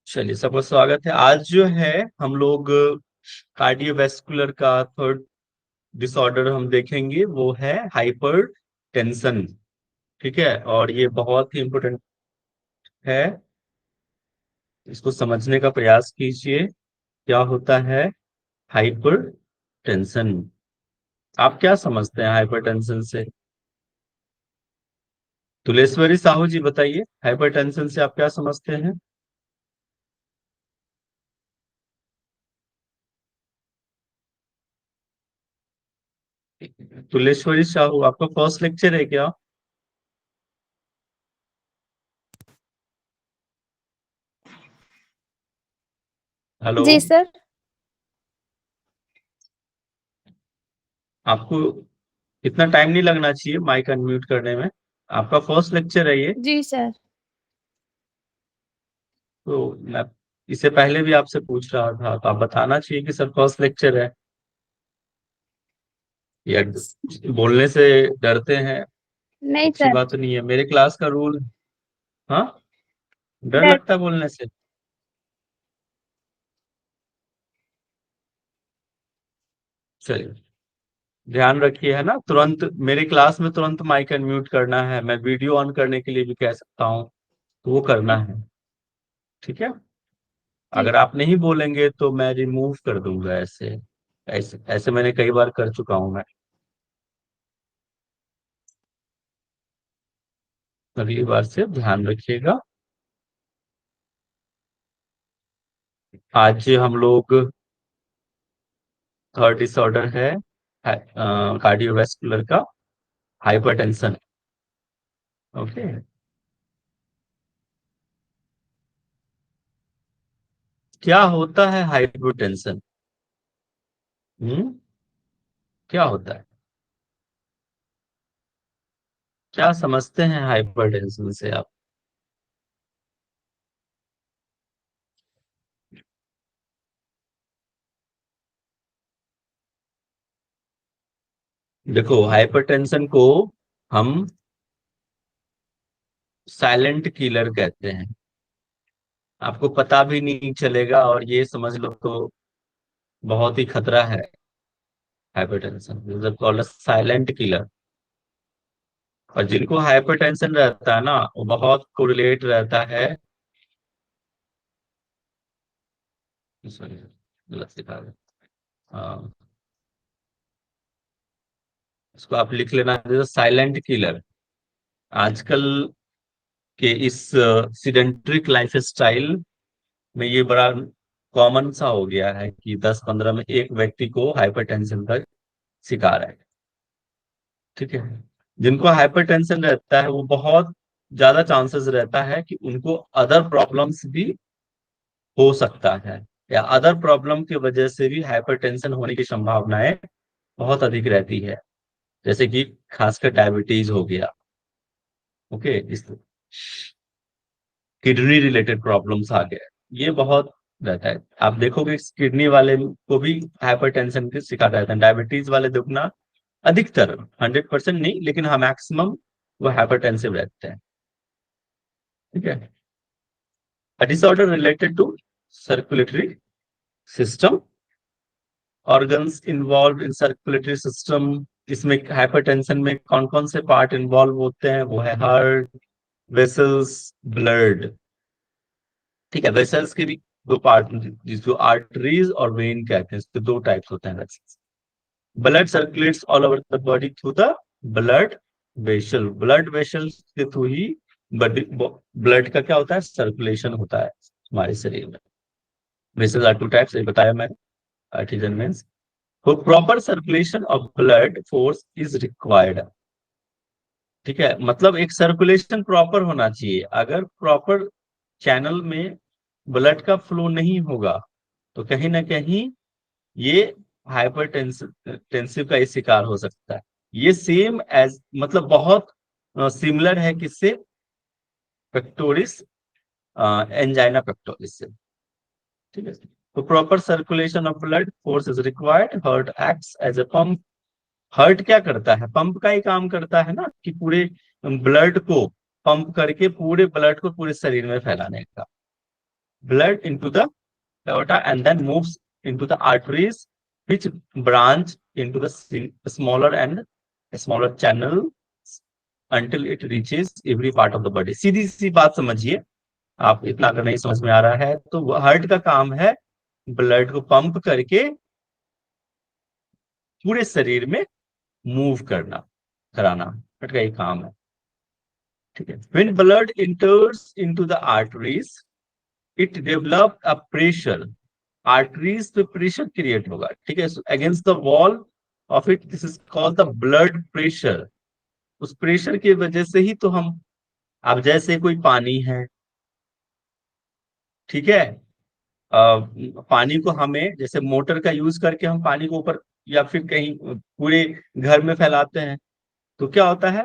चलिए, सबका स्वागत है। आज जो है हम लोग कार्डियोवैस्कुलर का थर्ड डिसऑर्डर हम देखेंगे, वो है हाइपर टेंशन। ठीक है, और ये बहुत ही इम्पोर्टेंट है। इसको समझने का प्रयास कीजिए। क्या होता है हाइपर टेंशन? आप क्या समझते हैं हाइपर टेंशन से? तुलेश्वरी साहू जी, बताइए, हाइपर टेंशन से आप क्या समझते हैं? तुलेश्वरी साहू, आपका फर्स्ट लेक्चर है क्या? हेलो। जी सर। आपको इतना टाइम नहीं लगना चाहिए माइक अनम्यूट करने में। आपका फर्स्ट लेक्चर है ये। जी सर। तो मैं इससे पहले भी आपसे पूछ रहा था, तो आप बताना चाहिए कि सर फर्स्ट लेक्चर है। या बोलने से डरते हैं? नहीं अच्छी सर। बात तो नहीं है, मेरे क्लास का रूल। हाँ, डर डर। लगता है बोलने से? चलिए, ध्यान रखिए, है ना। तुरंत मेरे क्लास में तुरंत माइक अनम्यूट करना है। मैं वीडियो ऑन करने के लिए भी कह सकता हूँ, तो वो करना है। ठीक है। जी। अगर आप नहीं बोलेंगे तो मैं रिमूव कर दूंगा। ऐसे ऐसे ऐसे मैंने कई बार कर चुका हूं मैं। अगली बार से ध्यान रखिएगा। आज हम लोग थर्ड डिसऑर्डर है कार्डियोवैस्कुलर का, हाइपरटेंशन। ओके। क्या होता है हाइपरटेंशन? हम्म क्या होता है? क्या समझते हैं हाइपरटेंशन से आप? देखो, हाइपरटेंशन को हम साइलेंट किलर कहते हैं। आपको पता भी नहीं चलेगा, और ये समझ लो तो बहुत ही खतरा है। Hypertension is called silent killer. और जिनको हाइपरटेंशन रहता है ना, वो बहुत कोरिलेट रहता है। सॉरी, गलत लिखा है। हाँ, इसको आप लिख लेना, साइलेंट किलर। आजकल के इस सीडेंट्रिक लाइफ स्टाइल में ये बड़ा कॉमन सा हो गया है कि 10-15 में एक व्यक्ति को हाइपरटेंशन का शिकार है। ठीक है। जिनको हाइपरटेंशन रहता है, वो बहुत ज्यादा चांसेस रहता है कि उनको अदर प्रॉब्लम्स भी हो सकता है, या अदर प्रॉब्लम की वजह से भी हाइपरटेंशन होने की संभावनाएं बहुत अधिक रहती है। जैसे कि खासकर डायबिटीज हो गया। ओके, इस किडनी रिलेटेड प्रॉब्लम्स आ गए, ये बहुत रहता है। आप देखोगे किडनी वाले को भी हाइपरटेंशन के शिकार रहते हैं। डायबिटीज वाले दुगना, अधिकतर 100% नहीं, लेकिन हाँ मैक्सिमम वो हाइपरटेंसिव रहते हैं। ठीक है। Disorder related to circulatory system, organs involve in circulatory system. इसमें हाइपरटेंशन में कौन कौन से पार्ट इन्वॉल्व होते हैं? वो है हार्ट, वेसल्स, ब्लड। ठीक है, वेसल्स के भी दो पार्ट, जिसको आर्टरीज और वेन कहते हैं। इसके दो टाइप्स होते हैं vessels. Blood circulates all over the body through the blood vessel. Blood vessels के थ्रू ही ब्लड का क्या होता है, सर्कुलेशन होता है हमारे शरीर में। वेसल्स आर टू टाइप्स, ये बताया मैंने। आर्टिजन मीन्स, तो proper circulation of blood force is required. ठीक है, मतलब एक सर्कुलेशन प्रॉपर होना चाहिए। अगर प्रॉपर चैनल में ब्लड का फ्लो नहीं होगा, तो कहीं ना कहीं ये हाइपर टेंसिव का ये शिकार हो सकता है। ये सेम एज, मतलब बहुत सिमिलर है किससे? पेक्टोरिस, एंजाइना पेक्टोरिस से। ठीक है। तो proper circulation of blood force is required. Heart acts as a pump. Heart क्या करता है? पंप का ही काम करता है ना, कि पूरे ब्लड को पंप करके पूरे ब्लड को पूरे शरीर में फैलाने का। Blood into the aorta and then moves into the arteries which branch into the smaller and smaller channel until it reaches every part of the body। सीधी सी बात समझिए, आप इतना अगर नहीं समझ में आ रहा है तो हार्ट का काम है ब्लड को पंप करके पूरे शरीर में मूव करना, कराना, हार्ट का ये काम है। ठीक है। When blood enters into the arteries, it develop a pressure। Arteries पे प्रेशर क्रिएट होगा, ठीक है, against the wall of it, this is called the blood pressure. उस प्रेशर की वजह से ही तो हम, अब जैसे कोई पानी है, ठीक है, पानी को हमें जैसे मोटर का यूज करके हम पानी को ऊपर या फिर कहीं पूरे घर में फैलाते हैं, तो क्या होता है,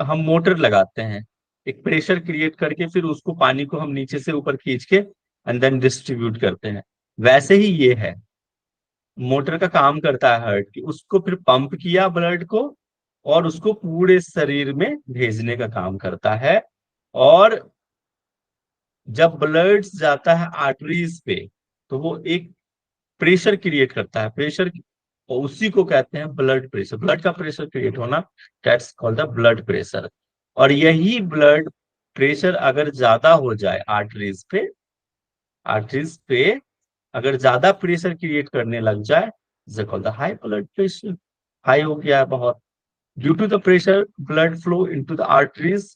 हम मोटर लगाते हैं, एक प्रेशर क्रिएट करके फिर उसको पानी को हम नीचे से ऊपर खींच के एंड देन डिस्ट्रीब्यूट करते हैं। वैसे ही ये है, मोटर का काम करता है हार्ट की, उसको फिर पंप किया ब्लड को और उसको पूरे शरीर में भेजने का काम करता है। और जब ब्लड जाता है आर्टरीज पे तो वो एक प्रेशर क्रिएट करता है, प्रेशर, और उसी को कहते हैं ब्लड प्रेशर। ब्लड का प्रेशर क्रिएट होना, that's called the blood pressure. और यही ब्लड प्रेशर अगर ज्यादा हो जाए आर्टरीज पे, आर्टरीज पे अगर ज्यादा प्रेशर क्रिएट करने लग जाए, is called the high blood pressure. High हो गया है बहुत। Due to the pressure blood flow into the arteries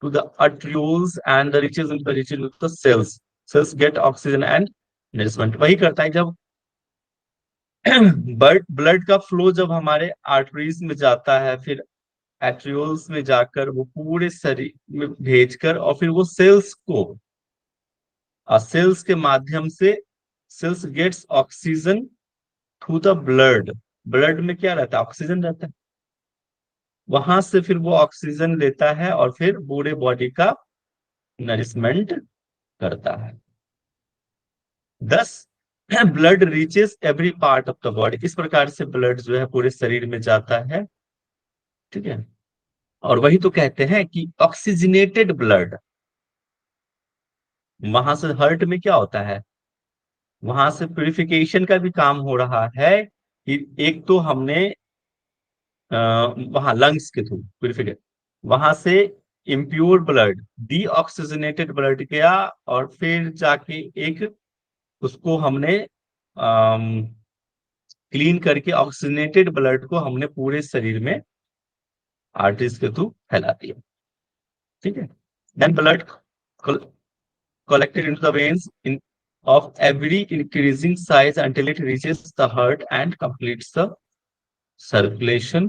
to the arterioles and the reaches into the region of the cells। cells get oxygen and nourishment। वही करता है जब blood का flow जब हमारे आर्टरीज में जाता है, फिर एट्रियोल्स में जाकर वो पूरे शरीर में भेजकर और फिर वो सेल्स को, सेल्स के माध्यम से, cells gets oxygen through the blood. Blood में क्या रहता है, ऑक्सीजन रहता है, वहां से फिर वो ऑक्सीजन लेता है और फिर पूरे बॉडी का नरिशमेंट करता है। दस blood reaches every part of the body. इस प्रकार से ब्लड जो है पूरे शरीर में जाता है, ठीक है। और वही तो कहते हैं कि ऑक्सीजनेटेड ब्लड। वहां से हार्ट में क्या होता है, वहां से प्यूरिफिकेशन का भी काम हो रहा है कि एक तो हमने वहां लंग्स के थ्रू प्यूरिफिकेशन, वहां से इम्प्योर ब्लड, डीऑक्सीजनेटेड ब्लड गया और फिर जाके एक उसको हमने क्लीन करके ऑक्सीजनेटेड ब्लड को हमने पूरे शरीर में आर्टरीज के थ्रू फैला दिया, ठीक है। Then blood collected into the veins in of every increasing size until it reaches the heart and completes the circulation।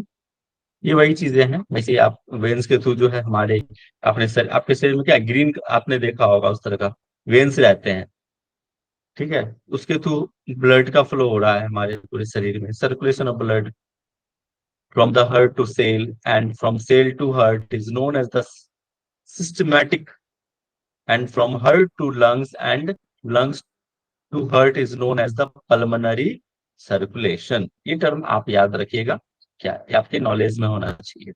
ये वही चीजें हैं। वैसे आप वेन्स के थ्रू जो है हमारे अपने आपके शरीर में क्या ग्रीन, आपने देखा होगा उस तरह का वेन्स रहते हैं, ठीक है, उसके थ्रू ब्लड का फ्लो हो रहा है हमारे पूरे शरीर में। Circulation of blood from the heart to cell and from cell to heart is known as the systematic, and from heart to lungs and lungs to heart is known as the pulmonary circulation। ये term आप याद रखिएगा, क्या ये आपके knowledge में होना चाहिए।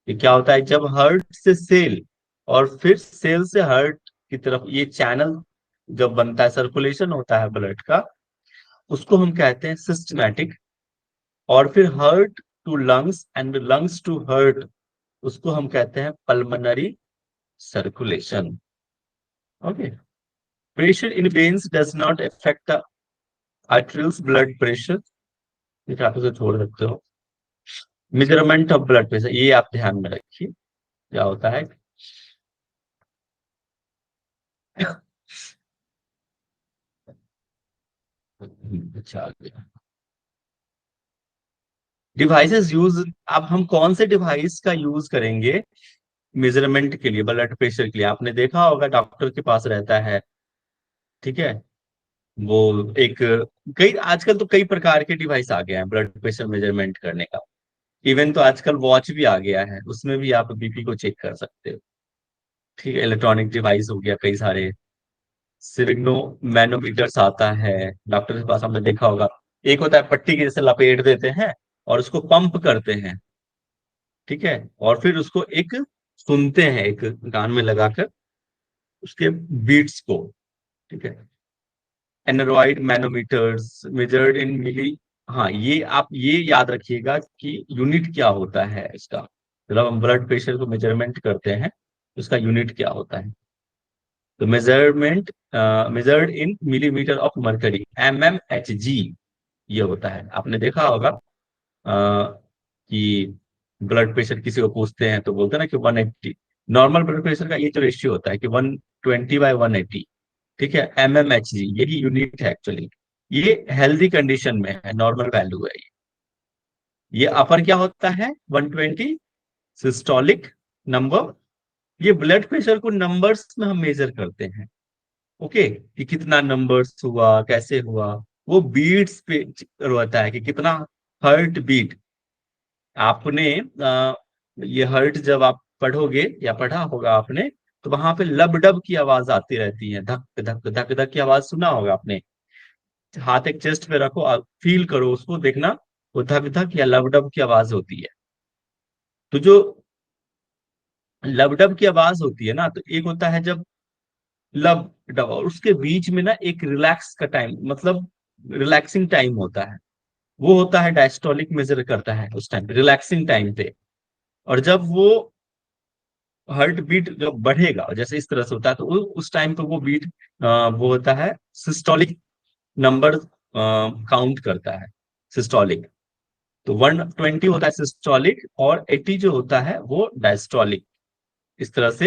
ये क्या होता है, जब हार्ट से सेल और फिर सेल से हार्ट की तरफ ये चैनल जब बनता है, सर्कुलेशन होता है ब्लड का, उसको हम कहते हैं सिस्टमैटिक। और फिर heart to lungs and lungs to heart, उसको हम कहते हैं pulmonary circulation. Okay. Pressure in veins does not affect the arterial blood pressure। ये आप उसे छोड़ सकते हो। मेजरमेंट ऑफ ब्लड प्रेशर, ये आप ध्यान में रखिए क्या होता है। अच्छा आ गया। डिवाइसेस यूज, अब हम कौन से डिवाइस का यूज करेंगे मेजरमेंट के लिए, ब्लड प्रेशर के लिए। आपने देखा होगा डॉक्टर के पास रहता है, ठीक है, वो एक, कई आजकल तो कई प्रकार के डिवाइस आ गए हैं ब्लड प्रेशर मेजरमेंट करने का। इवन तो आजकल वॉच भी आ गया है, उसमें भी आप बीपी को चेक कर सकते हो, ठीक है। इलेक्ट्रॉनिक डिवाइस हो गया कई सारे, सिग्नो मैनोमीटर्स आता है डॉक्टर के पास, हमने देखा होगा। एक होता है पट्टी के जैसे लपेट देते हैं और उसको पंप करते हैं, ठीक है, और फिर उसको एक सुनते हैं एक कान में लगाकर उसके बीट्स को। ठीक है, एनरॉइड मैनोमीटर्स मेजर्ड इन मिली। हाँ, ये आप ये याद रखिएगा कि यूनिट क्या होता है इसका, जब हम ब्लड प्रेशर को मेजरमेंट करते हैं उसका यूनिट क्या होता है। तो measurement measured in millimetre of mercury, mmHg ये होता है। आपने देखा होगा कि ब्लड प्रेशर किसी को पूछते हैं तो बोलते हैं ना कि 180। नॉर्मल ब्लड प्रेशर का ये जो रेशियो होता है कि 120/180। ठीक है, mmHg यही यूनिट है एक्चुअली। ये हेल्दी कंडीशन में है, नॉर्मल वैल्यू है ये अपर क्या होता है 120 सिस्टोलिक नंबर। ये ब्लड प्रेशर को नंबर्स में हम मेजर करते हैं। ओके, कि कितना नंबर्स हुआ कैसे हुआ, वो बीट्स पे रहता है कि कितना हर्ट बीट। आपने ये हर्ट जब आप पढ़ोगे या पढ़ा होगा आपने, तो वहां पे लब डब की आवाज आती रहती है, धक धक धक धक की आवाज सुना होगा आपने। हाथ एक चेस्ट पे रखो, आप फील करो उसको, देखना वो धक धक या लब डब की आवाज होती है। तो जो लब डब की आवाज होती है ना, तो एक होता है जब लब डब, और उसके बीच में ना एक रिलैक्स का टाइम, मतलब रिलैक्सिंग टाइम होता है, वो होता है डायस्टोलिक मेजर करता है उस टाइम रिलैक्सिंग टाइम पे। और जब वो हार्ट बीट जब बढ़ेगा जैसे इस तरह से होता है, तो उस टाइम पे वो बीट वो होता है सिस्टोलिक नंबर काउंट करता है सिस्टोलिक। तो 120 होता है सिस्टोलिक और 80 जो होता है वो डायस्टोलिक। इस तरह से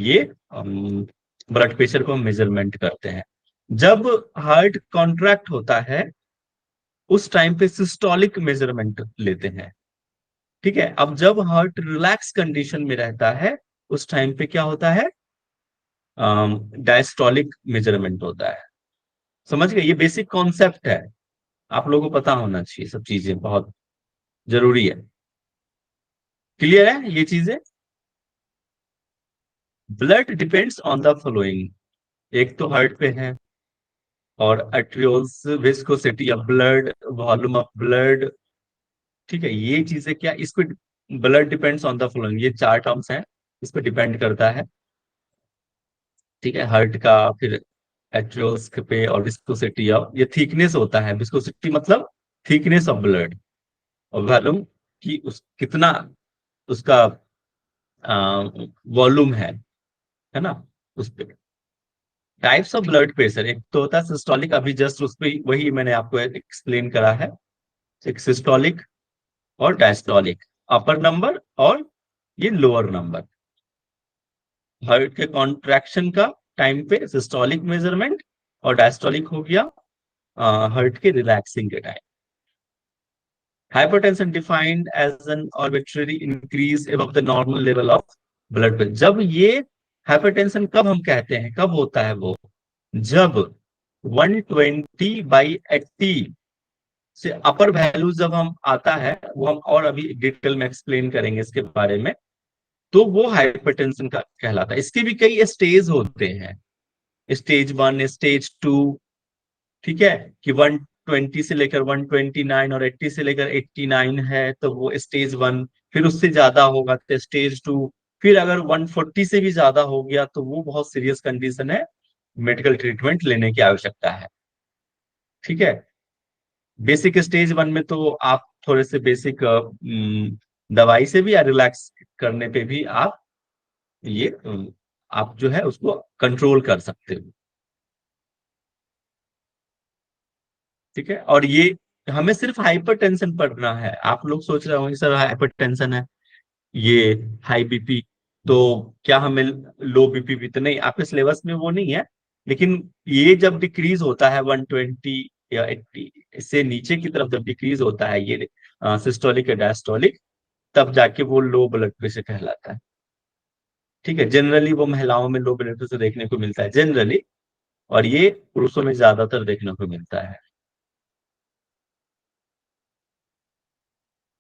ये ब्लड प्रेशर को मेजरमेंट करते हैं। जब हार्ट कॉन्ट्रैक्ट होता है उस टाइम पे सिस्टोलिक मेजरमेंट लेते हैं। ठीक है, अब जब हार्ट रिलैक्स कंडीशन में रहता है उस टाइम पे क्या होता है डायस्टोलिक मेजरमेंट होता है। समझ गए, ये बेसिक कॉन्सेप्ट है, आप लोगों को पता होना चाहिए, सब चीजें बहुत जरूरी है। क्लियर है ये चीजें। Blood depends on the following, एक तो हार्ट पे है, और arterioles viscosity of blood, volume of blood. ठीक है, ये चीजें क्या इस पे, blood depends on the following, ये चार टर्म्स हैं, इस पे डिपेंड करता है। ठीक है, हार्ट का, फिर एट्रियोल्स पे, और विस्कोसिटी ऑफ, ये थिकनेस होता है, विस्कोसिटी मतलब थिकनेस ऑफ ब्लड, और वॉल्यूम कि उस कितना उसका वॉल्यूम है ना उस पे। टाइप्स ऑफ ब्लड प्रेशर, एक तो होता है सिस्टोलिक, अभी जस्ट उस पे वही मैंने आपको एक्सप्लेन करा है, एक सिस्टोलिक और डायस्टोलिक, अपर नंबर और ये लोअर नंबर। हार्ट के कॉन्ट्रैक्शन का टाइम पे सिस्टोलिक मेजरमेंट, और डायस्टोलिक हो गया हार्ट के रिलैक्सिंग के time. Hypertension defined as an arbitrary increase above the normal level of blood pressure. जब ये हाइपरटेंशन कब हम कहते हैं, कब होता है वो, जब 120/80 से अपर वैल्यू जब हम आता है, वो हम और अभी डिटेल में एक्सप्लेन करेंगे इसके बारे में, तो वो हाइपरटेंशन का कहलाता है। इसके भी कई स्टेज होते हैं, स्टेज 1, स्टेज 2। ठीक है, कि 120 से लेकर 129 और 80 से लेकर 89 है तो वो स्टेज 1। फिर उससे ज्यादा होगा तो स्टेज 2। फिर अगर 140 से भी ज्यादा हो गया तो वो बहुत सीरियस कंडीशन है, मेडिकल ट्रीटमेंट लेने की आवश्यकता है। ठीक है, बेसिक स्टेज 1 में तो आप थोड़े से बेसिक दवाई से भी या रिलैक्स करने पे भी आप ये आप जो है उसको कंट्रोल कर सकते हो। ठीक है, और ये हमें सिर्फ हाइपरटेंशन पढ़ना है। आप लोग सोच रहे होंगे सर हाइपरटेंशन है, ये हाई बीपी, तो क्या हमें लो बीपी भी, तो नहीं, आपके सिलेबस में वो नहीं है। लेकिन ये जब डिक्रीज होता है 120 या 80 से नीचे की तरफ, जब डिक्रीज होता है ये सिस्टोलिक या डायस्टोलिक, तब जाके वो लो ब्लड प्रेशर कहलाता है। ठीक है, जनरली वो महिलाओं में लो ब्लड प्रेशर देखने को मिलता है जनरली, और ये पुरुषों में ज्यादातर देखने को मिलता है,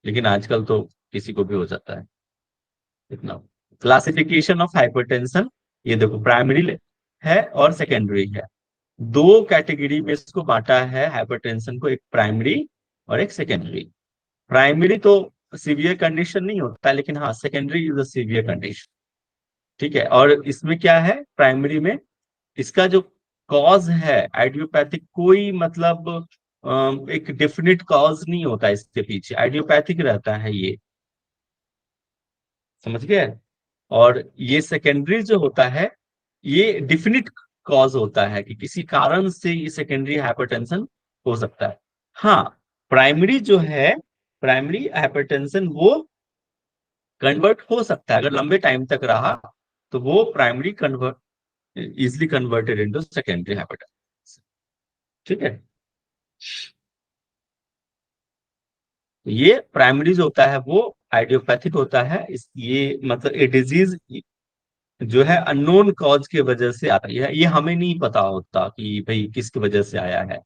लेकिन आजकल तो किसी को भी हो जाता है इतना। क्लासिफिकेशन ऑफ हाइपरटेंशन, ये देखो प्राइमरी है और सेकेंडरी है, दो कैटेगरी में इसको बांटा है हाइपरटेंशन को, एक प्राइमरी और एक सेकेंडरी। प्राइमरी तो सीवियर कंडीशन नहीं होता है, लेकिन हाँ secondary is a severe condition. ठीक है, और इसमें क्या है, प्राइमरी में इसका जो कॉज है आइडियोपैथिक, कोई मतलब एक डेफिनेट कॉज नहीं होता इसके पीछे, आइडियोपैथिक रहता है ये, समझ गए। और ये सेकेंडरी जो होता है ये डिफिनिट कॉज होता है कि किसी कारण से ये सेकेंडरी हाइपरटेंशन हो सकता है। हाँ, प्राइमरी जो है, प्राइमरी हाइपरटेंशन वो कन्वर्ट हो सकता है, अगर लंबे टाइम तक रहा तो वो primary convert easily converted into secondary hypertension. ठीक है, तो ये प्राइमरी जो होता है वो आइडियोपैथिक होता है। इस ये मतलब ये डिजीज जो है अननोन कॉज की वजह से आता है, ये हमें नहीं पता होता कि भाई किसकी वजह से आया है।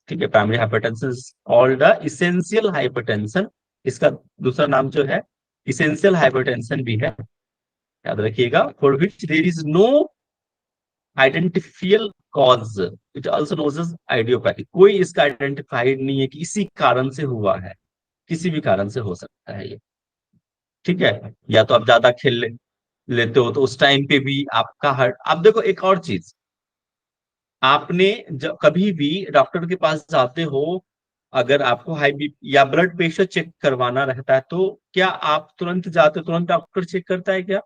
ठीक है, primary hypertension called the essential hypertension. इसका दूसरा नाम जो है इसेंशियल हाइपरटेंशन भी है, याद रखिएगा। For which there is no identifiable cause, it also known as idiopathic. कोई इसका आइडेंटिफाइड नहीं है कि इसी कारण से हुआ है, किसी भी कारण से हो सकता है ये। ठीक है, या तो आप ज्यादा लेते हो तो उस टाइम पे भी आपका हार्ट, आप देखो एक और चीज, आपने जब कभी भी डॉक्टर के पास जाते हो, अगर आपको हाई बीपी या ब्लड प्रेशर चेक करवाना रहता है तो क्या आप तुरंत जाते हो, तुरंत डॉक्टर चेक करता है क्या?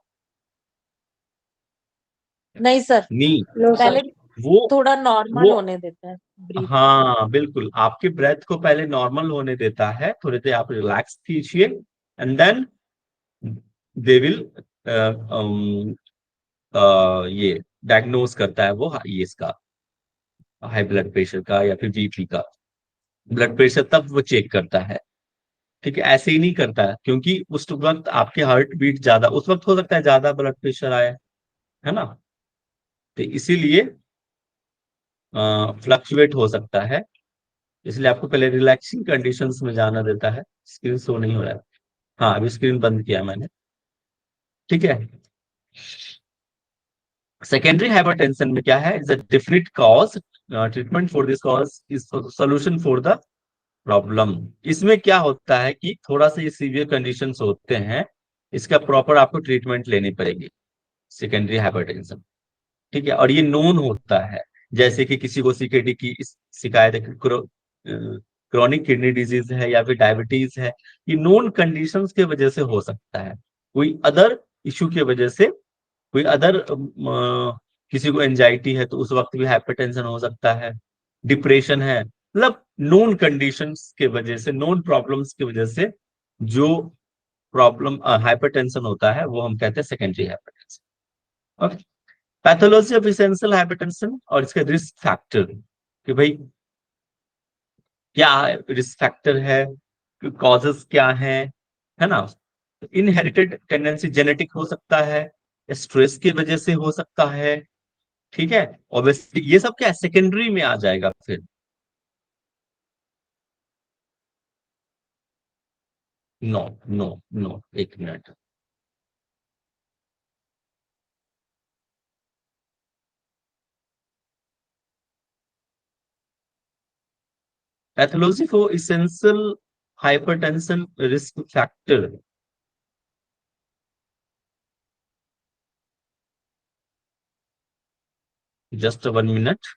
नहीं सर, नहीं, नो पहले सर। वो थोड़ा नॉर्मल वो होने देता है ब्रीथ। हाँ बिल्कुल, आपके ब्रेथ को पहले नॉर्मल होने देता है, थोड़ी देर आप रिलैक्स कीजिए, एंड देन दे विल ये डायग्नोज करता है वो ये इसका हाई ब्लड प्रेशर का या फिर बीपी का। ब्लड प्रेशर तब वो चेक करता है। ठीक है, ऐसे ही नहीं करता है, क्योंकि उस वक्त आपके हार्ट बीट ज्यादा, उस वक्त हो सकता है ज्यादा ब्लड प्रेशर आया है ना, तो इसीलिए फ्लक्चुएट हो सकता है, इसलिए आपको पहले रिलैक्सिंग कंडीशंस में जाना देता है। स्क्रीन शो नहीं हो रहा है, हाँ अभी स्क्रीन बंद किया मैंने। ठीक है, सेकेंडरी हाइपरटेंशन में क्या है, is a definite cause, treatment for this cause is solution for the problem. इसमें क्या होता है कि थोड़ा सा ये सीवियर कंडीशंस होते हैं, इसका प्रॉपर आपको ट्रीटमेंट लेनी पड़ेगी, सेकेंडरी हाइपरटेंशन। ठीक है, और ये नोन होता है, जैसे कि किसी को सीकेडी की शिकायत है, क्रॉनिक किडनी डिजीज है या फिर डायबिटीज है, ये नोन कंडीशंस के वजह से हो सकता है। कोई अदर इशू की वजह से, कोई अदर किसी को एंजाइटी है तो उस वक्त भी हाइपरटेंशन हो सकता है, डिप्रेशन है, मतलब नोन कंडीशंस के वजह से, नोन प्रॉब्लम्स की वजह से जो प्रॉब्लम हाइपरटेंशन होता है वो हम कहते हैं secondary hypertension. Pathology of essential hypertension और इसके रिस्क फैक्टर, कि भाई क्या रिस्क फैक्टर है, कॉजेस क्या है ना। इनहेरिटेड टेंडेंसी जेनेटिक हो सकता है, स्ट्रेस की वजह से हो सकता है। ठीक है, ऑब्वियसली ये सब क्या सेकेंडरी में आ जाएगा फिर। नो नो नो, एक minute. Pathology for essential hypertension risk factor, just 1 minute.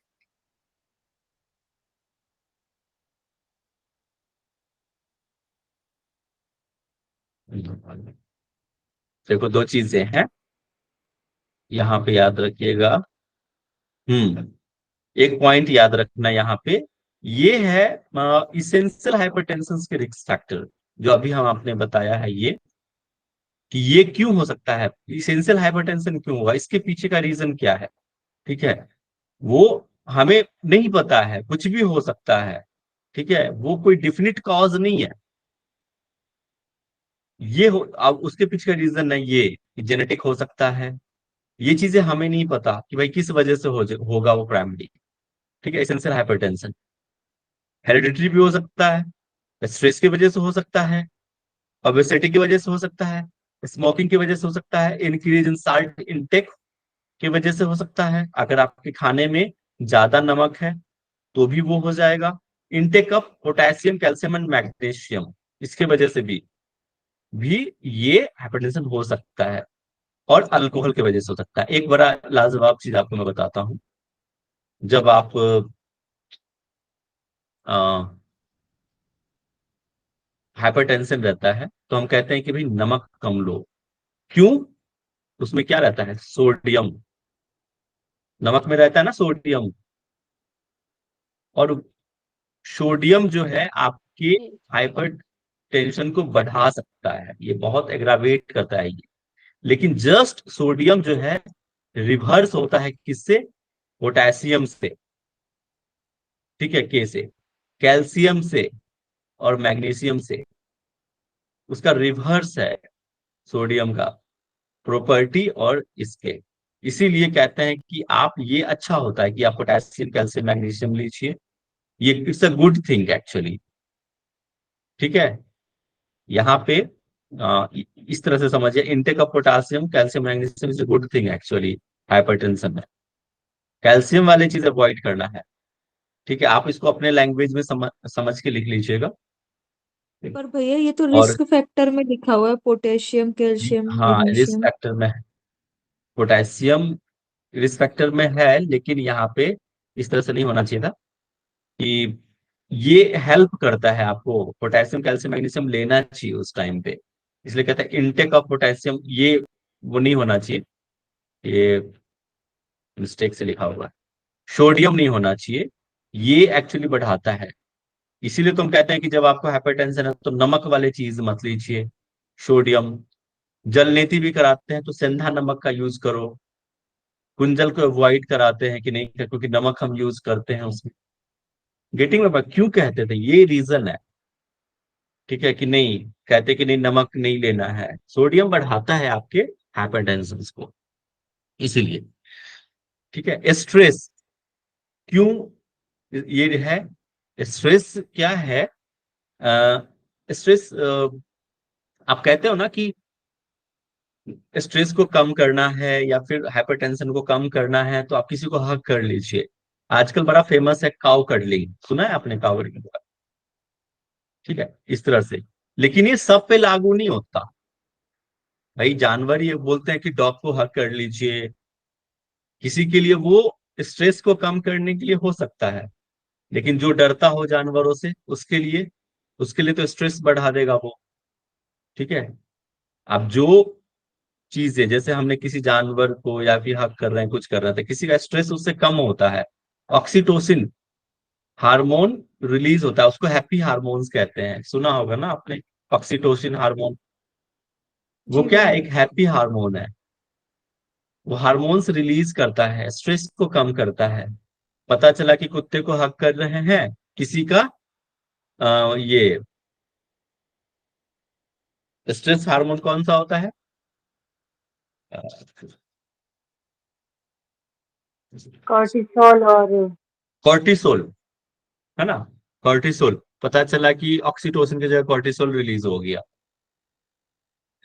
देखो दो चीजें हैं यहाँ पे, याद रखिएगा। एक पॉइंट याद रखना यहाँ पे, ये है इसेंशियल हाइपरटेंशन के रिस्क फैक्टर, जो अभी हम आपने बताया है ये, कि ये क्यों हो सकता है, इसेंशियल हाइपरटेंशन क्यों होगा, इसके पीछे का रीजन क्या है। ठीक है, वो हमें नहीं पता है, कुछ भी हो सकता है। ठीक है, वो कोई डिफिनिट कॉज नहीं है, ये हो अब उसके पीछे का रीजन है ये जेनेटिक हो सकता है। ये चीजें हमें नहीं पता कि भाई किस वजह से होगा वो प्राइमरी। ठीक है, एसेंशियल हाइपरटेंशन हेरिडिटरी भी हो सकता है, स्ट्रेस की वजह से हो सकता है, ओबेसिटी की वजह से हो सकता है, स्मोकिंग की वजह से हो सकता है, इंक्रीज इन साल्ट इनटेक की वजह से हो सकता है, अगर आपके खाने में ज्यादा नमक है तो भी वो हो जाएगा, intake of potassium calcium and magnesium, इसके वजह से भी भी ये हाइपरटेंशन हो सकता है, और अल्कोहल की वजह से हो सकता है। एक बड़ा लाजवाब चीज आपको मैं बताता हूँ। जब आप हाइपरटेंशन रहता है तो हम कहते हैं कि भाई नमक कम लो। क्यों? उसमें क्या रहता है? सोडियम। नमक में रहता है ना सोडियम। और सोडियम जो है आपके जी हाइपर टेंशन को बढ़ा सकता है, ये बहुत एग्रावेट करता है ये। लेकिन जस्ट सोडियम जो है रिवर्स होता है किससे? पोटेशियम से। ठीक है, के से। कैल्शियम से और मैग्नीशियम से। उसका रिवर्स है सोडियम का प्रॉपर्टी और इसके। इसीलिए कहते हैं कि आप, ये अच्छा होता है कि आप पोटेशियम कैल्शियम मैग्नीशियम लीजिए। ये it's a good thing actually. ठीक है, यहाँ पे इस तरह से समझिए, intake of potassium calcium magnesium is a good thing actually hypertension में। कैल्शियम वाली चीज अवॉइड करना है। ठीक है, आप इसको अपने लैंग्वेज में समझ के लिख लीजिएगा। पर भैया ये तो और रिस्क फैक्टर में लिखा हुआ है, पोटेशियम कैल्शियम हाँ, रिस्क मैग्नीशियम। फैक्टर में है। पोटेशियम रिस्क फैक्टर में है, लेकिन यहाँ पे इस तरह से नहीं होना चाहिए था कि ये हेल्प करता है आपको। पोटेशियम कैल्शियम मैग्नीशियम लेना चाहिए उस टाइम पे। इसलिए कहते हैं इनटेक ऑफ पोटेशियम, ये वो नहीं होना चाहिए। ये मिस्टेक से लिखा हुआ है। सोडियम नहीं होना चाहिए, ये एक्चुअली बढ़ाता है। इसीलिए तुम कहते हैं कि जब आपको हाइपरटेंशन है तो नमक वाले चीज मत लीजिए, सोडियम। जलनेती भी कराते हैं तो सेंधा नमक का यूज करो। कुंजल को अवॉइड कराते हैं कि नहीं, क्योंकि नमक हम यूज करते हैं उसमें। गेटिंग में क्यों कहते थे, ये रीजन है। ठीक है कि नहीं, कहते कि नहीं नमक नहीं लेना है, सोडियम बढ़ाता है आपके हाइपरटेंशन को, इसीलिए। ठीक है, स्ट्रेस क्यों ये है? स्ट्रेस क्या है? स्ट्रेस, आप कहते हो ना कि स्ट्रेस को कम करना है या फिर हाइपरटेंशन को कम करना है तो आप किसी को हक कर लीजिए। आजकल बड़ा फेमस है काउ कडलिंग, सुना है आपने काउ कडलिंग? ठीक है, इस तरह से। लेकिन ये सब पे लागू नहीं होता भाई। जानवर ये बोलते हैं कि डॉग को हक कर लीजिए, किसी के लिए वो स्ट्रेस को कम करने के लिए हो सकता है। लेकिन जो डरता हो जानवरों से, उसके लिए तो स्ट्रेस बढ़ा देगा वो। ठीक है, अब जो चीजें, जैसे हमने किसी जानवर को या फिर हक कर रहे हैं, कुछ कर रहे थे, किसी का स्ट्रेस उससे कम होता है। ऑक्सीटोसिन हार्मोन रिलीज होता है, उसको हैप्पी हार्मोन्स कहते हैं, सुना होगा ना आपने। ऑक्सीटोसिन हार्मोन, वो जी क्या है? भैया। एक हैप्पी हार्मोन है। वो हार्मोन्स रिलीज करता है, स्ट्रेस को कम करता है। पता चला कि कुत्ते को हक कर रहे हैं किसी का, ये स्ट्रेस हार्मोन कौन सा होता है? कॉर्टिसोल और कॉर्टिसोल, है ना? कॉर्टिसोल। पता चला कि ऑक्सीटोसिन की जगह कॉर्टिसोल रिलीज हो गया।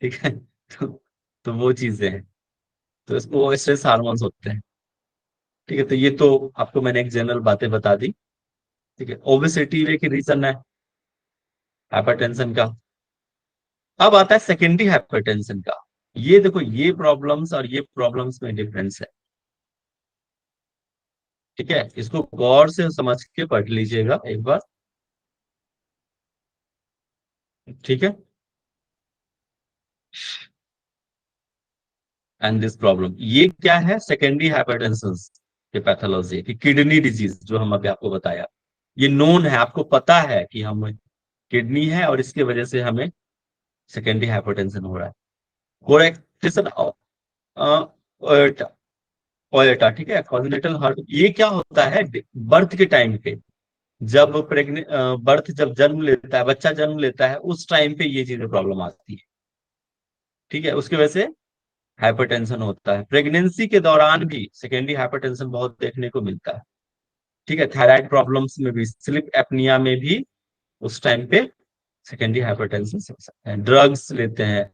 ठीक है, तो वो चीजें हैं। तो वो स्ट्रेस हार्मोन्स होते हैं। ठीक है, तो ये तो आपको मैंने एक जनरल बातें बता दी। ठीक है, ओबेसिटी एक रीजन है हाइपरटेंशन का। अब आता है सेकेंडरी हाइपरटेंशन का। ये देखो, ये प्रॉब्लम्स और ये प्रॉब्लम्स में डिफरेंस है। ठीक है, इसको गौर से समझ के पढ़ लीजिएगा एक बार। ठीक है, एंड दिस प्रॉब्लम, ये क्या है? सेकेंडरी हाइपरटेंशन की पैथोलॉजी की किडनी डिजीज, जो हम अभी आपको बताया। ये नोन है, आपको पता है कि हम किडनी है और इसकी वजह से हमें सेकेंडरी हाइपरटेंशन हो रहा है। कोरेक्टेशन ओएटा, ठीक है, कॉन्जेनिटल हार्ट। ये क्या होता है? बर्थ के टाइम पे, जब प्रेग्नेंट बर्थ जब जन्म लेता है, बच्चा जन्म लेता है, उस टाइम पे ये चीजें प्रॉब्लम आती है। ठीक है, उसकी वजह से हाइपरटेंशन होता है। प्रेगनेंसी के दौरान भी सेकेंडरी हाइपरटेंशन बहुत देखने को मिलता है। ठीक है, थायराइड प्रॉब्लम्स में भी, स्लीप एपनिया में भी उस टाइम पे सेकेंडरी हाइपरटेंशन हो सकता है। ड्रग्स लेते हैं।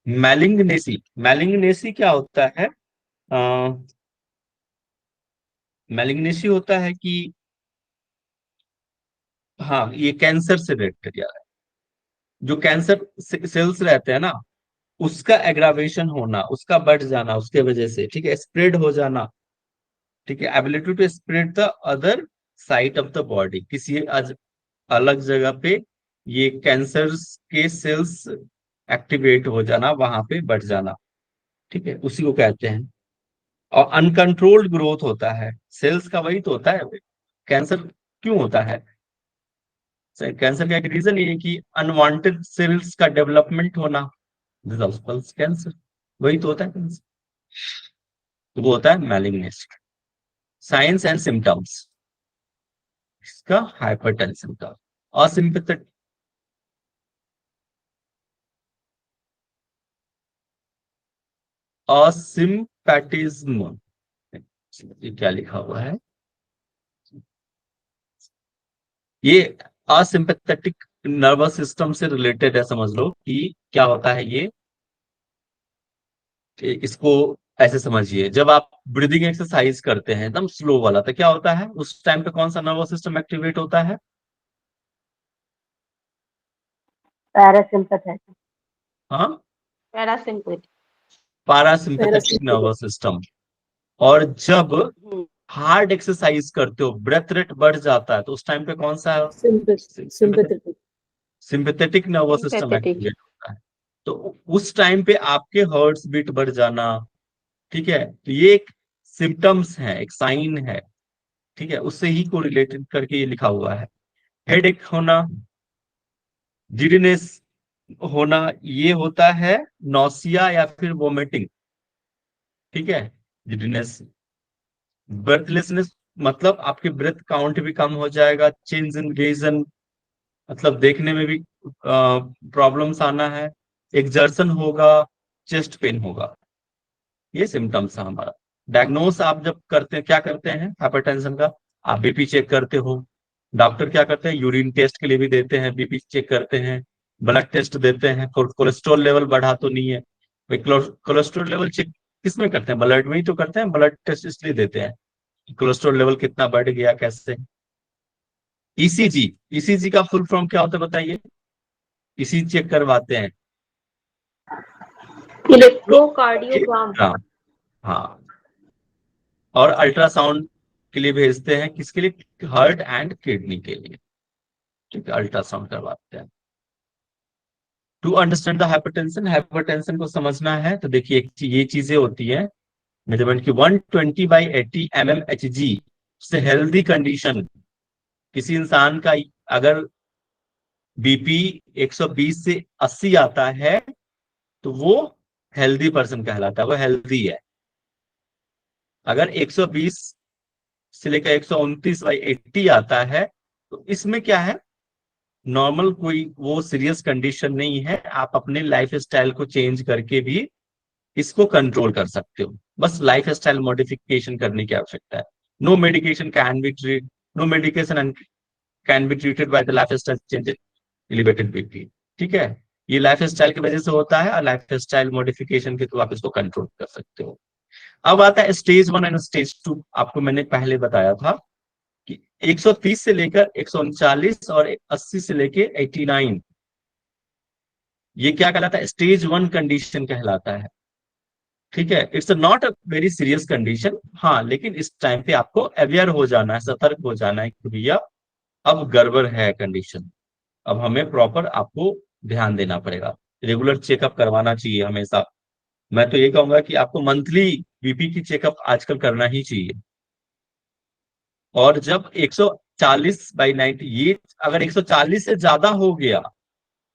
मैलिग्नेसी क्या होता है? मैलिग्नेसी होता है कि, हाँ, ये कैंसर से रिलेटेड यार है। जो कैंसर सेल्स रहते हैं ना, उसका एग्रावेशन होना, उसका बढ़ जाना उसके वजह से, ठीक है, स्प्रेड हो जाना, ठीक है, ability to spread the other side of the body, किसी अलग जगह पे ये कैंसर के सेल्स एक्टिवेट हो जाना, वहां पे बढ़ जाना, ठीक है, उसी को कहते हैं। और अनकंट्रोल्ड ग्रोथ होता है सेल्स का, वही तो होता है कैंसर। क्यों होता है कैंसर का? एक रीजन ये है कि अनवांटेड सेल्स का डेवलपमेंट होना, दिस ऑल्सो कैंसर, वही तो होता है कैंसर। तो वो होता है मैलिग्नेंस। साइंस एंड सिम्टम्स इसका हाइपरटेंशन का, असिम्पथेटिक असिम्पैटिज्म, ये क्या लिखा हुआ है, ये असिम्पैथेटिक नर्वस सिस्टम से रिलेटेड है, समझ लो कि क्या होता है ये। कि इसको ऐसे समझिए, जब आप ब्रीदिंग एक्सरसाइज करते हैं एकदम स्लो वाला, तो क्या होता है उस टाइम पे कौन सा नर्वस सिस्टम एक्टिवेट होता है? पैरासिम्पैथेटिक। हाँ, पैरासिम्पैथेटिक। पारासिम्पैथेटिक पैरासिम्पैथेटिक। Nervous system. और जब हार्ड एक्सरसाइज करते हो, ब्रेथ रेट बढ़ जाता है, तो उस टाइम पे कौन सा sympathetic. Sympathetic nervous system sympathetic. Activate होता है। तो उस टाइम पे आपके हार्ट बीट बढ़ जाना, ठीक है, तो ये एक सिम्टम्स है, एक साइन है, ठीक है, उससे ही को रिलेटेड करके ये लिखा हुआ है। हेडेक होना, जिडीनेस होना, ये होता है नौसिया या फिर वोमिटिंग, ठीक है, जिडीनेस। ब्रेथलेसनेस मतलब आपके ब्रेथ काउंट भी कम हो जाएगा। चेंज इन विजन मतलब देखने में भी प्रॉब्लम्स आना है। एक्सर्शन होगा, चेस्ट पेन होगा, ये सिम्टम्स है हमारा। डायग्नोस आप जब करते हैं, क्या करते हैं हाइपरटेंशन का? आप बीपी चेक करते हो, डॉक्टर क्या करते हैं, यूरिन टेस्ट के लिए भी देते हैं, बीपी चेक करते हैं, ब्लड टेस्ट देते हैं, कोलेस्ट्रॉल लेवल बढ़ा तो नहीं है। भाई कोलेस्ट्रॉल लेवल चेक किस में करते हैं? ब्लड में ही तो करते हैं, ब्लड टेस्ट इसलिए देते हैं कोलेस्ट्रॉल लेवल कितना बढ़ गया कैसे। ईसीजी, ईसीजी का फुल फॉर्म क्या होता है बताइए? इसी चेक करवाते हैं। इलेक्ट्रोकार्डियोग्राम। हाँ, और अल्ट्रासाउंड के लिए भेजते हैं, किसके लिए? हार्ट एंड किडनी के लिए, ठीक है, अल्ट्रासाउंड करवाते हैं। To understand the hypertension, hypertension को समझना है तो देखिए ये चीजें होती है मेजरमेंट की। 120/80 mmHg से हेल्दी कंडीशन, किसी इंसान का अगर बीपी 120 से 80 आता है तो वो हेल्दी पर्सन कहलाता है, वो हेल्दी है। अगर 120 से लेकर 129/80 आता है तो इसमें क्या है, नॉर्मल, कोई वो सीरियस कंडीशन नहीं है, आप अपने लाइफ स्टाइल को चेंज करके भी इसको कंट्रोल कर सकते हो। बस लाइफ स्टाइल मॉडिफिकेशन करने की आवश्यकता है। No medication can be treat, no medication can be treated by the life style changes elevated BP, ठीक है, ये लाइफ स्टाइल की वजह से होता है, और लाइफ स्टाइल मॉडिफिकेशन के थ्रू आप इसको कंट्रोल कर सकते हो। अब आता है स्टेज 1 एंड स्टेज 2। आपको मैंने पहले बताया था कि 130 से लेकर 139 और 80 से लेकर 89, ये क्या कहलाता है? स्टेज 1 कंडीशन कहलाता है, ठीक है। It's not a very serious condition, हाँ, लेकिन इस टाइम पे आपको अवेयर हो जाना है, सतर्क हो जाना है कि भैया अब गड़बड़ है कंडीशन, अब हमें प्रॉपर आपको ध्यान देना पड़ेगा। रेगुलर चेकअप करवाना चाहिए हमेशा। मैं तो ये कहूंगा कि आपको मंथली बीपी की चेकअप आजकल करना ही चाहिए। और जब 140/90, ये अगर 140 से ज्यादा हो गया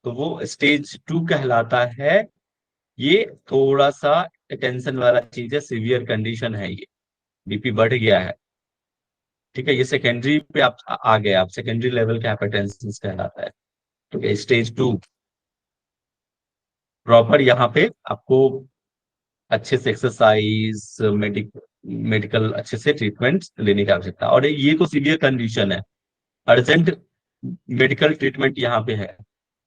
तो वो स्टेज 2 कहलाता है। ये थोड़ा सा टेंशन वाला चीज है, सीवियर कंडीशन है, ये बीपी बढ़ गया है, ठीक है, ये सेकेंडरी पे आप आ गए, आप सेकेंडरी लेवल का हाइपरटेंशन कहलाता है, ठीक है। स्टेज 2 प्रॉपर यहाँ पे आपको अच्छे से एक्सरसाइज, मेडिकल अच्छे से ट्रीटमेंट लेने की आवश्यकता है। और ये तो सीवियर कंडीशन है, अर्जेंट मेडिकल ट्रीटमेंट यहाँ पे है।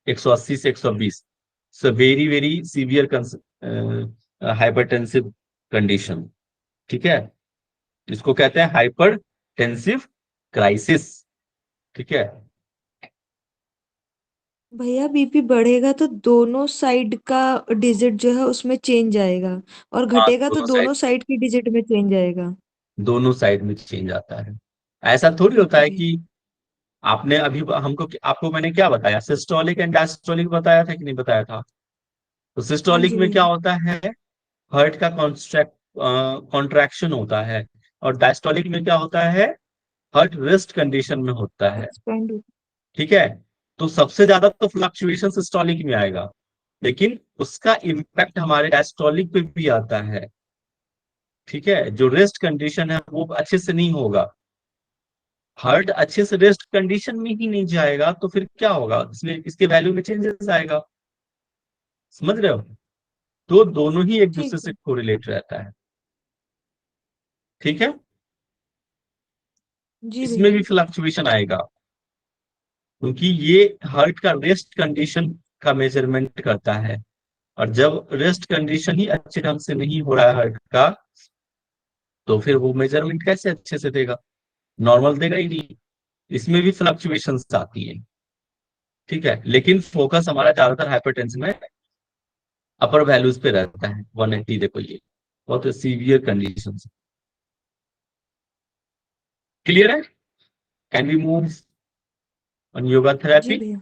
180 से 120, so very very severe hypertensive condition, ठीक है, इसको कहते हैं हाइपर टेंसिव क्राइसिस, ठीक है। भैया बीपी बढ़ेगा तो दोनों साइड का डिजिट जो है उसमें चेंज आएगा, और हाँ, घटेगा तो दोनों साइड, दोनों साइड की डिजिट में चेंज आएगा। दोनों साइड में चेंज आता है। ऐसा थोड़ी होता ओके है भैया। कि आपने अभी हमको, आपको मैंने क्या बताया, सिस्टोलिक एंड डायस्टोलिक बताया था कि नहीं बताया था? तो हाँ सिस्टोलिक जी में क्या भैया। होता है, हार्ट का कॉन्ट्रैक्शन होता है। और डायस्टोलिक में क्या होता है, हार्ट रेस्ट कंडीशन में होता है। एक्सपेंड। ठीक है। तो सबसे ज्यादा तो फ्लक्चुएशन सिस्टोलिक में आएगा, लेकिन उसका इम्पैक्ट हमारे डायस्टोलिक पे भी आता है। ठीक है, जो रेस्ट कंडीशन है वो अच्छे से नहीं होगा, हार्ट अच्छे से रेस्ट कंडीशन में ही नहीं जाएगा, तो फिर क्या होगा, इसमें इसके वैल्यू में चेंजेस आएगा। समझ रहे हो? तो दोनों ही एक ठीक दूसरे से है। कोरिलेट रहता है। ठीक है। जी इसमें भैया। भी फ्लक्चुएशन आएगा, क्योंकि ये हार्ट का रेस्ट कंडीशन का मेजरमेंट करता है। और जब रेस्ट कंडीशन ही अच्छे ढंग से नहीं हो रहा है हार्ट का, तो फिर वो मेजरमेंट कैसे अच्छे से देगा, नॉर्मल देगा ही नहीं। इसमें भी फ्लक्चुएशंस आती है। ठीक है, लेकिन फोकस हमारा ज्यादातर हाइपरटेंशन में अपर वैल्यूज पे रहता है। 180 देखो, ये बहुत सीवियर कंडीशन। क्लियर है? कैन वी मूव ऑन योगा जी थेरेपी? भैया।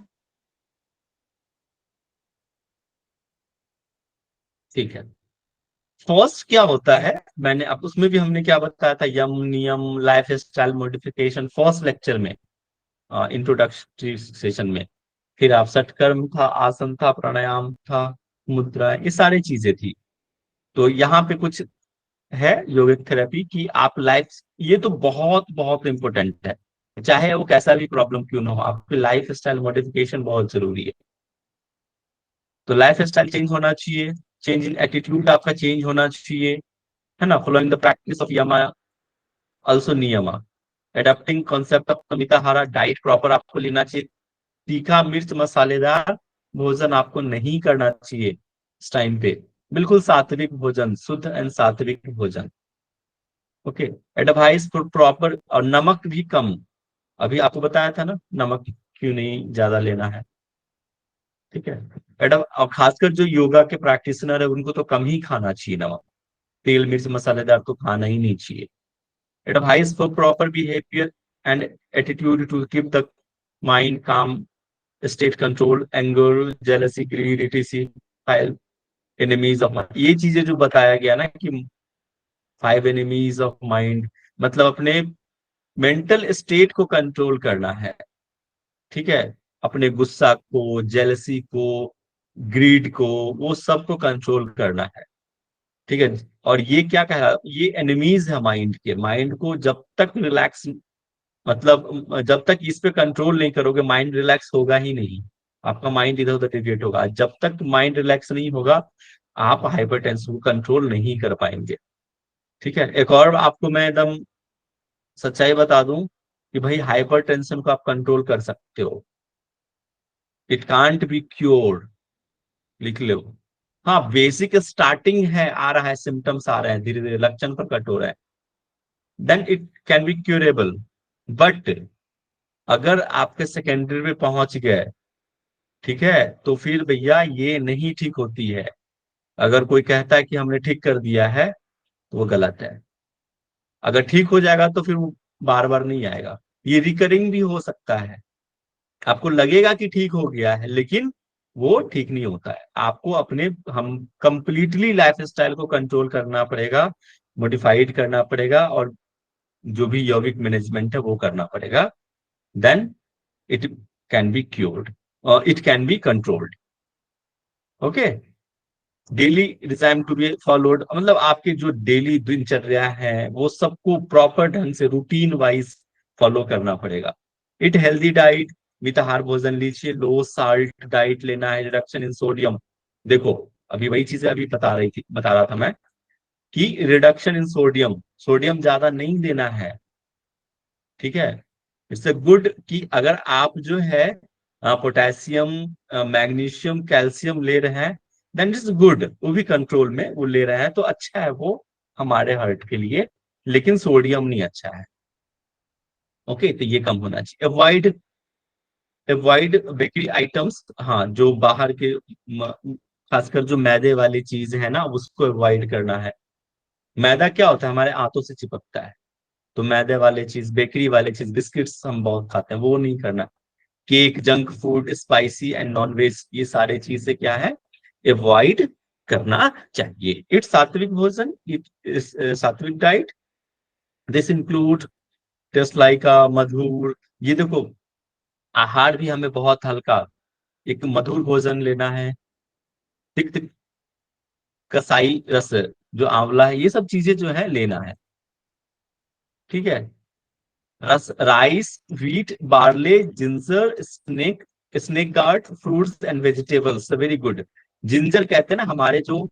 ठीक है। फर्स्ट क्या होता है, मैंने अब उसमें भी हमने क्या बताया था, यम नियम life style modification, first lecture में, इंट्रोडक्टरी सेशन में। फिर आप सटकर्म था, आसन था, प्राणायाम था, मुद्रा, ये सारी चीजें थी। तो यहाँ पे कुछ है योगिक थेरेपी की आप लाइफ, ये तो बहुत बहुत इंपॉर्टेंट है। चाहे वो कैसा भी प्रॉब्लम क्यों ना हो, आपकी लाइफ स्टाइल मॉडिफिकेशन बहुत जरूरी है। तो लाइफ स्टाइल चेंज होना चाहिए, चेंज इन एटीट्यूड आपका चेंज होना चाहिए, है ना, following the practice of yama also niyama, adapting concept of mitahara, diet proper आपको लेना चाहिए, तीखा मिर्च मसालेदार भोजन आपको नहीं करना चाहिए इस टाइम पे, बिल्कुल सात्विक भोजन, शुद्ध एंड सात्विक भोजन। ओके। एडवाइस फॉर प्रॉपर, और नमक भी कम, अभी आपको बताया था ना नमक क्यों नहीं ज्यादा लेना है। ठीक है। और खासकर जो योगा के प्रैक्टिशनर है उनको तो कम ही खाना चाहिए नमक, तेल मिर्च मसालेदार तो खाना ही नहीं चाहिए। Advice for proper behaviour and attitude to keep the mind calm, state control, anger, jealousy, greed, etc, five enemies of mind. ये चीजें जो बताया गया ना कि फाइव एनिमीज ऑफ माइंड, मतलब अपने मेंटल स्टेट को कंट्रोल करना है। ठीक है। अपने गुस्सा को, जेलसी को, ग्रीड को, वो सबको कंट्रोल करना है। ठीक है। और ये क्या कह रहा है, ये एनिमीज है माइंड के, माइंड को जब तक रिलैक्स, मतलब जब तक इस पे कंट्रोल नहीं करोगे माइंड रिलैक्स होगा ही नहीं, आपका माइंड इधर उधर डिविएट होगा। जब तक माइंड रिलैक्स नहीं होगा आप हाइपरटेंशन को कंट्रोल नहीं कर पाएंगे। ठीक है। एक और आपको मैं एकदम सच्चाई बता दूं कि भाई हाइपरटेंशन को आप कंट्रोल कर सकते हो, इट कांट बी क्योर्ड, लिख लो। हाँ, बेसिक स्टार्टिंग है, आ रहा है, सिम्टम्स आ रहे हैं, धीरे धीरे लक्षण प्रकट हो रहा है, then it can be curable. But अगर आपके सेकेंडरी पे पहुंच गए, ठीक है, तो फिर भैया ये नहीं ठीक होती है। अगर कोई कहता है कि हमने ठीक कर दिया है तो वो गलत है। अगर ठीक हो जाएगा तो फिर वो बार बार नहीं आएगा, ये रिकरिंग भी हो सकता है। आपको लगेगा कि ठीक हो गया है, लेकिन वो ठीक नहीं होता है। आपको अपने, हम कंप्लीटली लाइफ स्टाइल को कंट्रोल करना पड़ेगा, मॉडिफाइड करना पड़ेगा, और जो भी यौगिक मैनेजमेंट है वो करना पड़ेगा, then it can be cured और it can be controlled. Okay. Daily regime to be followed, मतलब आपके जो डेली दिनचर्या है वो सबको प्रॉपर ढंग से रूटीन वाइज फॉलो करना पड़ेगा। इट हेल्दी डाइट, मिताहार भोजन लीजिए, लो साल्ट डाइट लेना है, रिडक्शन इन सोडियम। देखो, अभी वही चीजें अभी बता रहा था मैं कि रिडक्शन इन सोडियम, सोडियम ज्यादा नहीं लेना है। ठीक है। इट्स अ गुड कि अगर आप जो है पोटेशियम, मैग्नीशियम, कैल्शियम ले रहे हैं, देन इट्स गुड, वो भी कंट्रोल में वो ले रहे हैं तो अच्छा है वो हमारे हार्ट के लिए, लेकिन सोडियम नहीं अच्छा है। ओके, तो ये कम होना चाहिए। अवॉइड अवॉइड बेकरी आइटम्स, हाँ जो बाहर के खासकर जो मैदे वाली चीज है ना उसको अवॉइड करना है। मैदा क्या होता है, हमारे आंतों से चिपकता है, तो मैदे वाले चीज, बेकरी वाले चीज, बिस्किट्स हम बहुत खाते हैं, वो नहीं करना। Cake, junk food, spicy and non veg, ये सारे चीजें क्या है, अवॉइड करना चाहिए। इट्स सात्विक भोजन, it sattvik diet, this include just like madhur, ये देखो आहार भी हमें बहुत हल्का, एक मधुर भोजन लेना है, तिक्त कसाई रस जो आंवला है, ये सब चीजें जो है लेना है, ठीक है। रस, rice, wheat, barley, ginger, snake guard, fruits and vegetables, very good. Ginger कहते हैं ना हमारे जो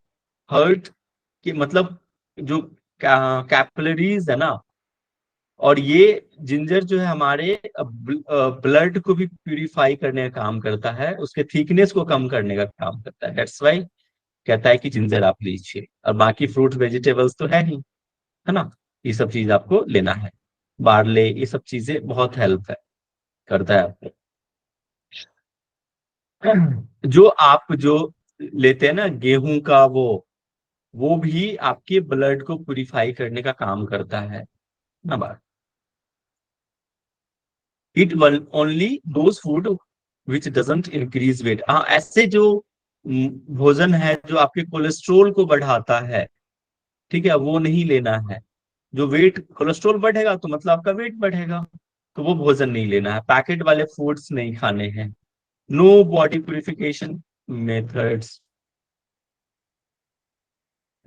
हर्ट के मतलब जो कैपिलरीज है ना, और ये जिंजर जो है हमारे ब्लड को भी प्यूरिफाई करने का काम करता है, उसके थिकनेस को कम करने का काम करता है, दैट्स वाई कहता है कि जिंजर आप लीजिए। और बाकी फ्रूट वेजिटेबल्स तो है ही, है ना, ये सब चीज आपको लेना है। बार्ले, ये सब चीजें बहुत हेल्प है करता है आपको। जो आप जो लेते हैं ना गेहूं का, वो भी आपके ब्लड को प्यूरिफाई करने का काम करता है ना बात। It only those food which doesn't increase weight, हाँ ऐसे जो भोजन है जो आपके कोलेस्ट्रोल को बढ़ाता है, ठीक है, वो नहीं लेना है। जो वेट, कोलेस्ट्रोल बढ़ेगा तो मतलब आपका वेट बढ़ेगा, तो वो भोजन नहीं लेना है। पैकेट वाले फूड्स नहीं खाने हैं। No body purification methods,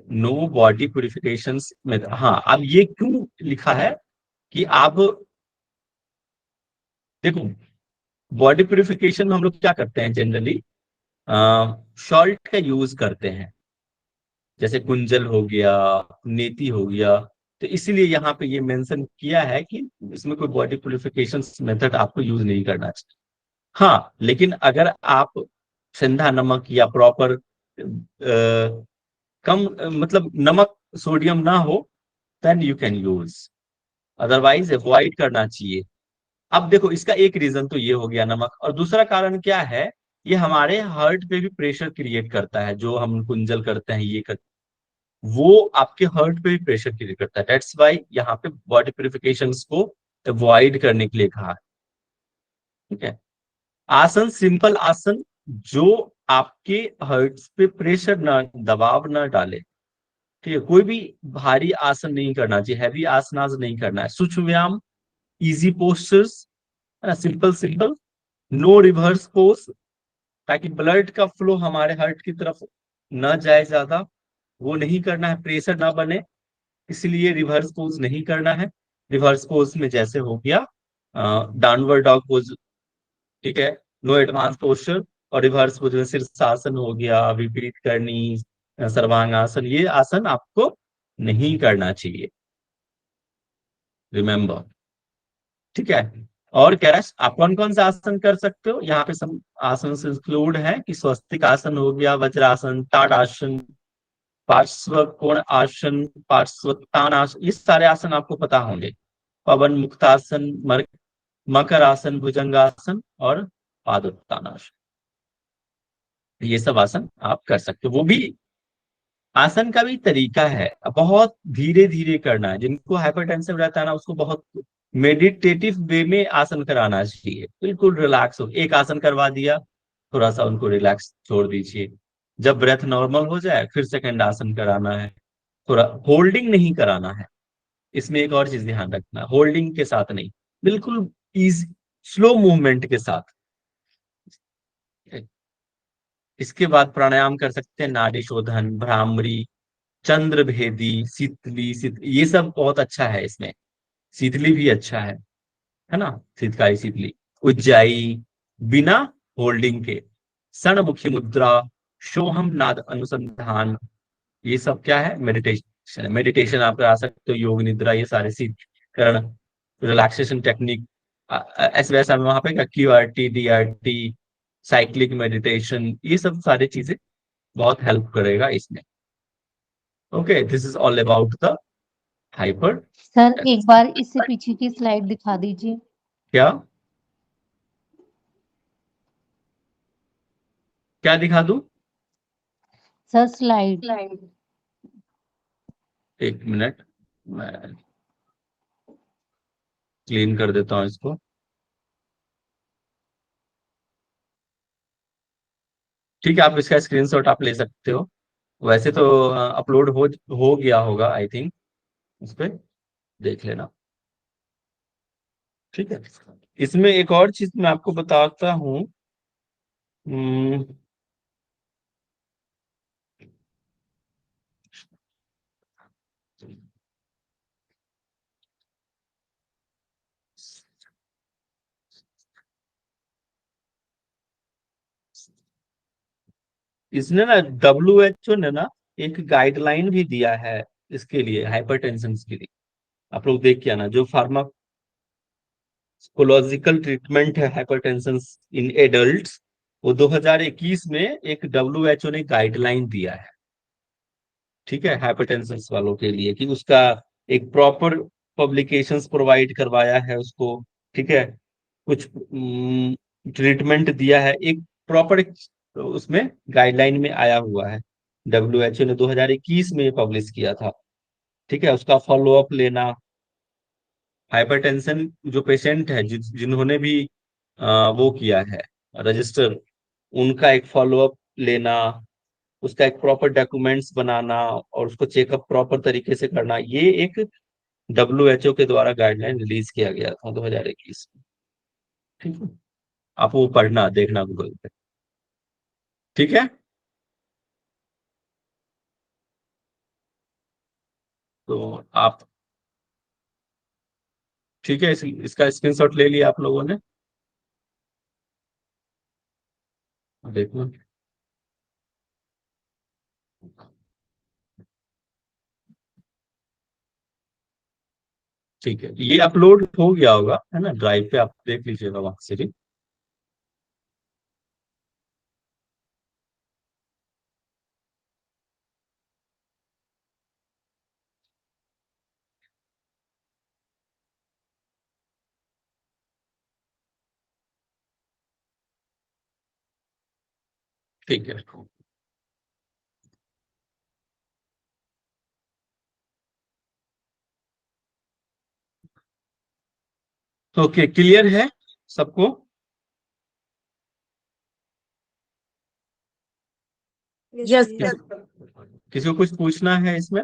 no body purification method, हाँ अब ये क्यों लिखा है कि आप देखो, बॉडी प्यूरिफिकेशन में हम लोग क्या करते हैं जनरली, सॉल्ट का यूज करते हैं, जैसे कुंजल हो गया, नेती हो गया, तो इसीलिए यहाँ पे ये मेंशन किया है कि इसमें कोई बॉडी प्यूरिफिकेशन मेथड आपको यूज नहीं करना चाहिए। हाँ लेकिन अगर आप सिंधा नमक या प्रॉपर कम मतलब नमक, सोडियम ना हो, then you can use, otherwise avoid करना चाहिए। अब देखो इसका एक रीजन तो ये हो गया नमक, और दूसरा कारण क्या है, ये हमारे हार्ट पे भी प्रेशर क्रिएट करता है, जो हम कुंजल करते हैं ये वो आपके हार्ट पे भी प्रेशर क्रिएट करता है, दैट्स वाई यहाँ पे बॉडी प्यूरिफिकेशन को अवॉइड करने के लिए कहा है, ठीक है। आसन, सिंपल आसन जो आपके हार्ट पे प्रेशर ना, दबाव ना डाले, ठीक है। कोई भी भारी आसन नहीं करना चाहिए, हैवी आसनास नहीं करना है। सूक्ष्म व्यायाम, easy postures, simple simple, no reverse pose, ताकि ब्लड का फ्लो हमारे हार्ट की तरफ न जाए ज्यादा, वो नहीं करना है, प्रेशर ना बने, इसलिए रिवर्स पोज नहीं करना है। रिवर्स पोज में जैसे हो गया डाउनवर्ड डॉग पोज, ठीक है, नो एडवांस पोस्चर। और रिवर्स पोज में शीर्षासन हो गया, विपरीत करनी, सर्वांगासन, ये आसन आपको नहीं करना चाहिए, रिमेम्बर, ठीक है। और कह रहा है आप कौन कौन सा आसन कर सकते हो, यहाँ पे सब आसन से इंक्लूड है कि स्वस्तिक आसन हो गया, वज्रासन, ताड़ासन, पार्श्व कोण आसन, पार्श्वतानासन, ये सारे आसन आपको पता होंगे। पवन मुक्तासन, मकर आसन, भुजंगासन और पादोत्तानासन, ये सब आसन आप कर सकते हो। वो भी आसन का भी तरीका है, बहुत धीरे धीरे करना है। जिनको हाइपरटेंशन रहता है ना उसको बहुत मेडिटेटिव वे में आसन कराना चाहिए, बिल्कुल रिलैक्स हो, एक आसन करवा दिया, थोड़ा सा उनको रिलैक्स छोड़ दीजिए, जब ब्रेथ नॉर्मल हो जाए फिर सेकंड आसन कराना है। थोड़ा होल्डिंग नहीं कराना है, इसमें एक और चीज ध्यान रखना, होल्डिंग के साथ नहीं, बिल्कुल इजी स्लो मूवमेंट के साथ। इसके बाद प्राणायाम कर सकते हैं, नाड़ी शोधन, भ्रामरी, चंद्र भेदी, शीतली, ये सब बहुत अच्छा है इसमें। शीतली भी अच्छा है ना, शीतकाई शीतली, उज्जाई, बिना होल्डिंग के, क्षणमुखी मुद्रा, सोहम नाद अनुसंधान, ये सब क्या है, मेडिटेशन है। मेडिटेशन आप करा सकते हो, योग निद्रा, ये सारे शीतकरण, रिलैक्सेशन टेक्निक, ऐसे वैसा में वहां पे QRT, DRT, साइक्लिक मेडिटेशन, ये सब सारी चीजें बहुत हेल्प करेगा इसमें। Okay, this is all about the hyper. Sir एक बार इससे पीछे की स्लाइड दिखा दीजिए। क्या? क्या दिखा दूं? Sir slide. एक मिनट, मैं क्लीन कर देता हूँ इसको। ठीक है, आप इसका स्क्रीनशॉट आप ले सकते हो। वैसे तो अपलोड हो गया होगा आई थिंक, उस पे देख लेना। ठीक है, इसमें एक और चीज मैं आपको बताता हूँ। हम्म, इसने ना WHO ने ना एक गाइडलाइन भी दिया है इसके लिए, हाइपरटेंशन के लिए। आप लोग देख के आना, जो फार्माकोलॉजिकल ट्रीटमेंट है हाइपरटेंशन इन एडल्ट्स, वो 2021 में एक WHO ने गाइडलाइन दिया है। ठीक है, हाइपरटेंशन वालों के लिए, कि उसका एक प्रॉपर पब्लिकेशंस प्रोवाइड करवाया है उसको। ठीक है, कुछ ट्रीटमेंट दिया है, एक प्रॉपर उसमें गाइडलाइन में आया हुआ है। WHO ने 2021 में पब्लिश किया था। ठीक है, उसका फॉलोअप लेना, हाइपरटेंशन जो पेशेंट है जिन्होंने भी वो किया है रजिस्टर, उनका एक फॉलोअप लेना, उसका एक प्रॉपर डॉक्यूमेंट्स बनाना और उसको चेकअप प्रॉपर तरीके से करना, ये एक WHO के द्वारा गाइडलाइन रिलीज किया गया था 2021 में। ठीक है, आप वो पढ़ना देखना गूगल पे। ठीक है, तो आप, ठीक है, इसका स्क्रीनशॉट ले लिया आप लोगों ने, देखो। ठीक है, ये अपलोड हो गया होगा, है ना, ड्राइव पे, आप देख लीजिएगा वहां से भी। ठीक है, ओके, क्लियर है सबको? यस Yes, सर, किसी, किसी को कुछ पूछना है इसमें?